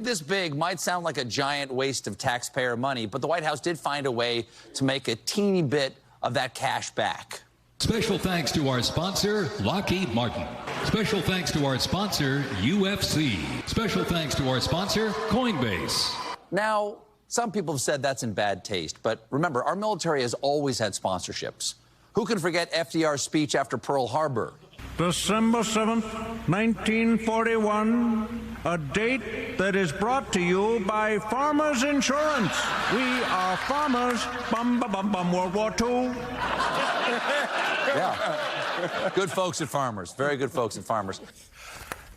This big might sound like a giant waste of taxpayer money, but the White House did find a way to make a teeny bit of that cash back. Special thanks to our sponsor, Lockheed Martin. Special thanks to our sponsor, UFC. Special thanks to our sponsor, Coinbase. Now, some people have said that's in bad taste, but remember, our military has always had sponsorships. Who can forget FDR's speech after Pearl Harbor? December 7th, 1941, a date that is brought to you by Farmers Insurance. We are farmers. Bum, bum, bum, bum, World War II. Yeah. Good folks at Farmers. Very good folks at Farmers.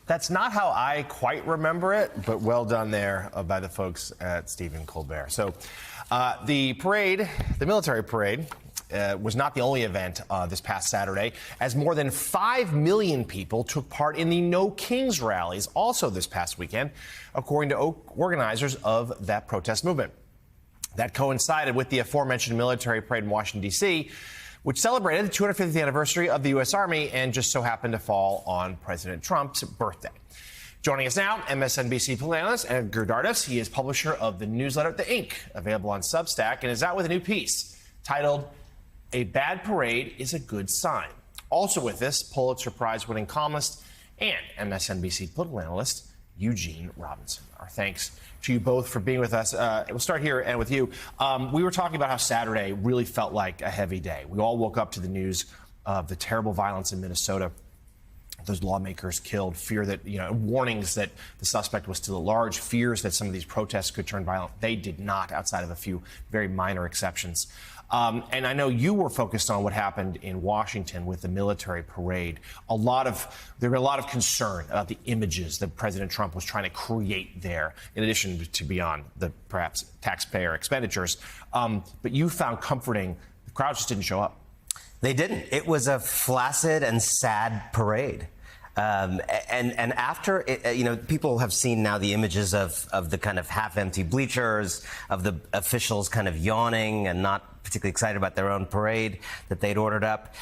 That's not how I quite remember it, but well done there by the folks at Stephen Colbert. So the parade, the military parade, was not the only event this past Saturday, as more than 5 million people took part in the No Kings rallies also this past weekend, according to organizers of that protest movement. That coincided with the aforementioned military parade in Washington, D.C., which celebrated the 250th anniversary of the U.S. Army and just so happened to fall on President Trump's birthday. Joining us now, MSNBC political analyst Edgar Dardis. He is publisher of the newsletter The Ink, available on Substack, and is out with a new piece titled "A Bad Parade is a Good Sign." Also with us, Pulitzer Prize-winning columnist and MSNBC political analyst Eugene Robinson. Our thanks to you both for being with us. We'll start here and with you. We were talking about how Saturday really felt like a heavy day. We all woke up to the news of the terrible violence in Minnesota. Those lawmakers killed, fear that, warnings that the suspect was still at large, fears that some of these protests could turn violent. They did not, outside of a few very minor exceptions. And I know you were focused on what happened in Washington with the military parade. There were a lot of concern about the images that President Trump was trying to create there, in addition to beyond the perhaps taxpayer expenditures. But you found comforting the crowd just didn't show up. They didn't. It was a flaccid and sad parade. And after, people have seen now the images of the kind of half-empty bleachers, of the officials kind of yawning and not particularly excited about their own parade that they'd ordered up.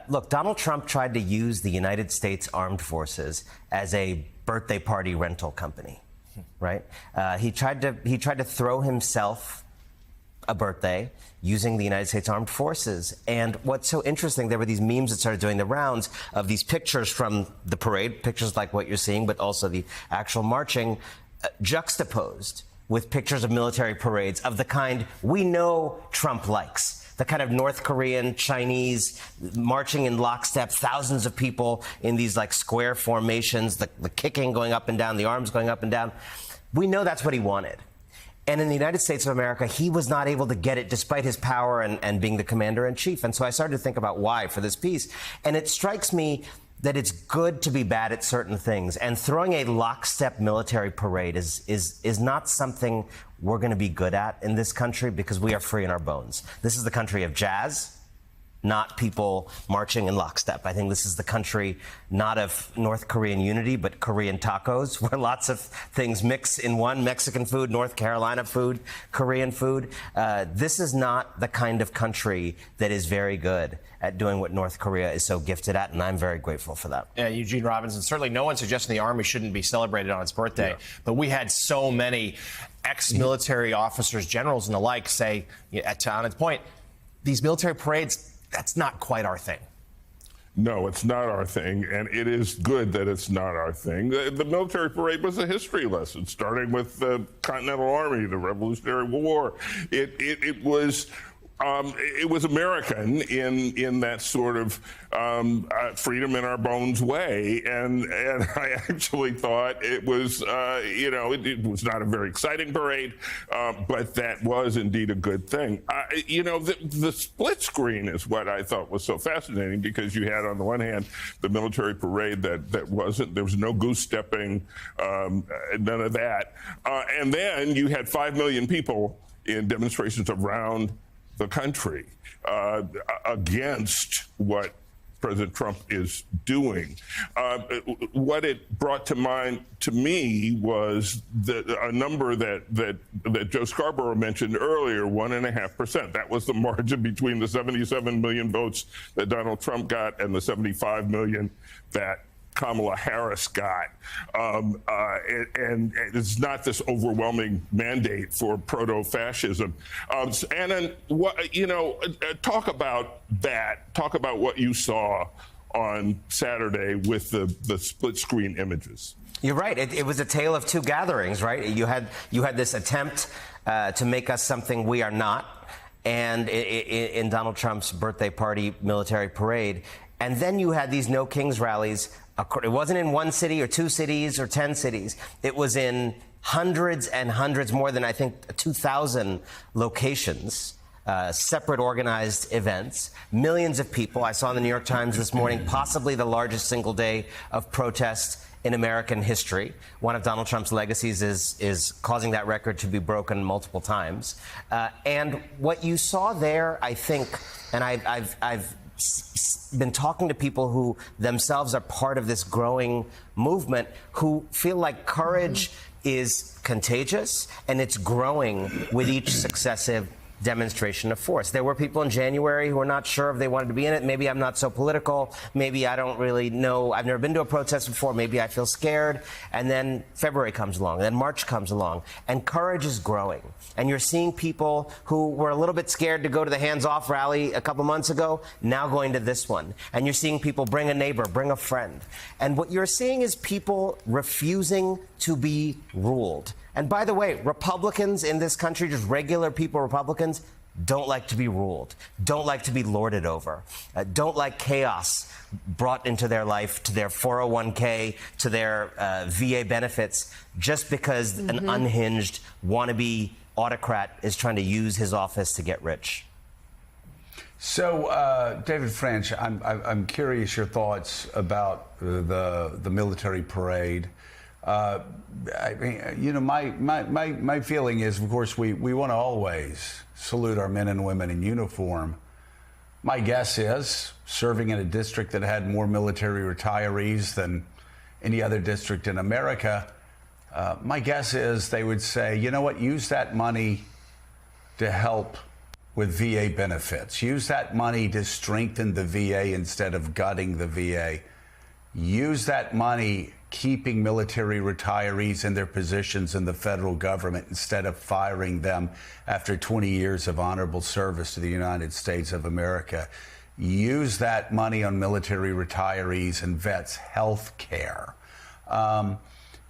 Look, Donald Trump tried to use the United States Armed Forces as a birthday party rental company, right? He tried to throw himself a birthday using the United States Armed Forces. And what's so interesting, there were these memes that started doing the rounds of these pictures from the parade, pictures like what you're seeing, but also the actual marching, juxtaposed with pictures of military parades of the kind we know Trump likes. The kind of North Korean, Chinese, marching in lockstep, thousands of people in these like square formations, the kicking going up and down, the arms going up and down. We know that's what he wanted. And in the United States of America, he was not able to get it despite his power and being the commander-in-chief. And so I started to think about why for this piece. And it strikes me that it's good to be bad at certain things. And throwing a lockstep military parade is not something we're going to be good at in this country because we are free in our bones. This is the country of jazz, not people marching in lockstep. I think this is the country not of North Korean unity, but Korean tacos, where lots of things mix in one: Mexican food, North Carolina food, Korean food. This is not the kind of country that is very good at doing what North Korea is so gifted at, and I'm very grateful for that. Yeah, Eugene Robinson, certainly no one suggesting the Army shouldn't be celebrated on its birthday, but we had so many ex-military officers, generals, and the like say, on its point, these military parades, that's not quite our thing. No, it's not our thing, and it is good that it's not our thing. The military parade was a history lesson, starting with the Continental Army, the Revolutionary War. It was American in that sort of freedom in our bones way, and I actually thought it was it was not a very exciting parade, but that was indeed a good thing. The split screen is what I thought was so fascinating, because you had on the one hand the military parade there was no goose stepping, none of that, and then you had 5 million people in demonstrations around the country against what President Trump is doing. What it brought to mind to me was a number that Joe Scarborough mentioned earlier, 1.5%. That was the margin between the 77 million votes that Donald Trump got and the 75 million that Kamala Harris got, and it's not this overwhelming mandate for proto-fascism. Annan, talk about that. Talk about what you saw on Saturday with the split-screen images. You're right. It was a tale of two gatherings, right? You had this attempt to make us something we are not, and in Donald Trump's birthday party military parade. And then you had these No Kings rallies. It wasn't in one city or two cities or 10 cities. It was in hundreds and hundreds, more than I think 2,000 locations, separate organized events, millions of people. I saw in the New York Times this morning, possibly the largest single day of protest in American history. One of Donald Trump's legacies is causing that record to be broken multiple times. And what you saw there, I think, and I've been talking to people who themselves are part of this growing movement, who feel like courage is contagious and it's growing with each successive demonstration of force. There were people in January who were not sure if they wanted to be in it. Maybe I'm not so political. Maybe I don't really know. I've never been to a protest before. Maybe I feel scared. And then February comes along. And then March comes along. And courage is growing. And you're seeing people who were a little bit scared to go to the hands-off rally a couple months ago, now going to this one. And you're seeing people bring a neighbor, bring a friend. And what you're seeing is people refusing to be ruled. And by the way, Republicans in this country, just regular people, Republicans, don't like to be ruled, don't like to be lorded over, don't like chaos brought into their life, to their 401k, to their VA benefits, just because an unhinged wannabe autocrat is trying to use his office to get rich. So, David French, I'm curious your thoughts about the military parade. I mean, my feeling is, of course, we want to always salute our men and women in uniform. My guess is, serving in a district that had more military retirees than any other district in America, my guess is they would say, you know what, use that money to help with VA benefits. Use that money to strengthen the VA instead of gutting the VA. Use that money keeping military retirees in their positions in the federal government instead of firing them after 20 years of honorable service to the United States of America. Use that money on military retirees and vets' health care.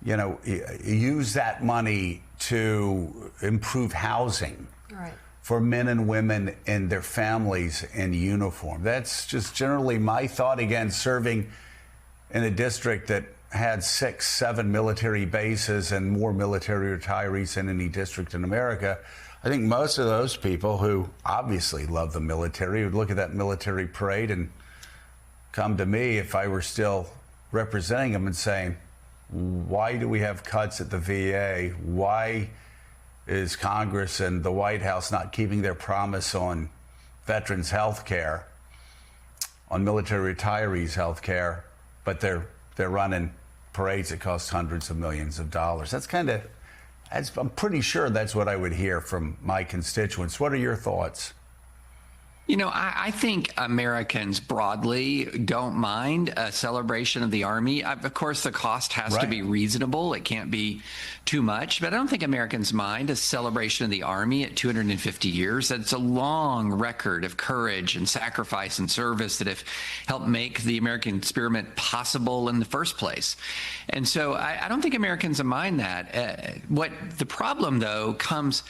Use that money to improve housing for men and women and their families in uniform. That's just generally my thought. Again, serving in a district that had 6, 7 military bases and more military retirees than any district in America, I think most of those people who obviously love the military would look at that military parade and come to me if I were still representing them and saying, why do we have cuts at the VA? Why is Congress and the White House not keeping their promise on veterans' health care, on military retirees' health care, but they're running parades that cost hundreds of millions of dollars? I'm pretty sure that's what I would hear from my constituents. What are your thoughts? You know, I think Americans broadly don't mind a celebration of the Army. Of course, the cost has to be reasonable. It can't be too much. But I don't think Americans mind a celebration of the Army at 250 years. It's a long record of courage and sacrifice and service that have helped make the American experiment possible in the first place. And so I don't think Americans mind that. What the problem, though, comes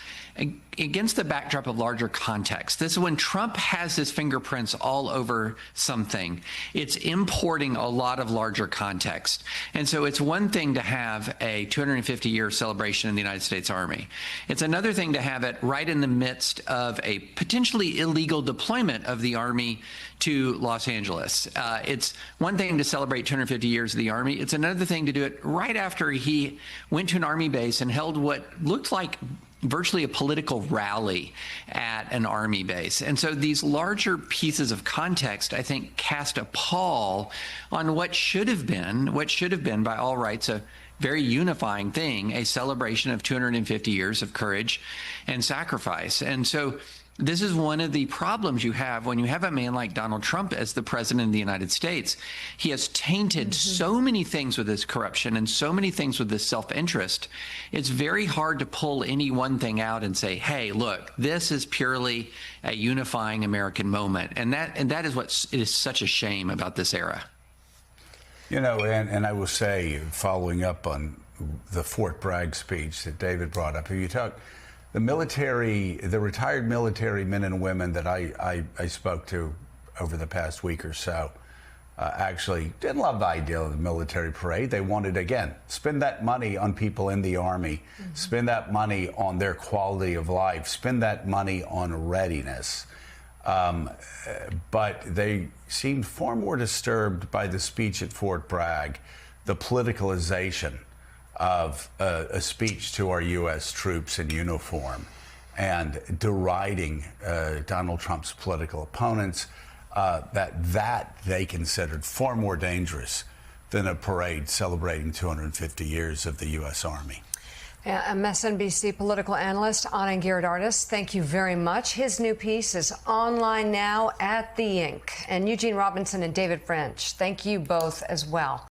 against the backdrop of larger context. This is when Trump has his fingerprints all over something. It's importing a lot of larger context. And so it's one thing to have a 250-year celebration in the United States Army. It's another thing to have it right in the midst of a potentially illegal deployment of the Army to Los Angeles. It's one thing to celebrate 250 years of the Army. It's another thing to do it right after he went to an Army base and held what looked like virtually a political rally at an Army base. And so these larger pieces of context, I think, cast a pall on what should have been by all rights a very unifying thing, a celebration of 250 years of courage and sacrifice. And so This is one of the problems you have when you have a man like Donald Trump as the president of the United States. He has tainted so many things with his corruption and so many things with his self-interest. It's very hard to pull any one thing out and say, hey, look, this is purely a unifying American moment. And that is what is such a shame about this era. You know, and I will say, following up on the Fort Bragg speech that David brought up, if you talk the military, the retired military men and women that I spoke to over the past week or so, actually didn't love the idea of the military parade. They wanted, again, spend that money on people in the Army, spend that money on their quality of life, spend that money on readiness. But they seemed far more disturbed by the speech at Fort Bragg, the politicalization of a speech to our U.S. troops in uniform and deriding Donald Trump's political opponents, that they considered far more dangerous than a parade celebrating 250 years of the U.S. Army. MSNBC political analyst Anand Giridharadas, thank you very much. His new piece is online now at The Ink. And Eugene Robinson and David French, thank you both as well.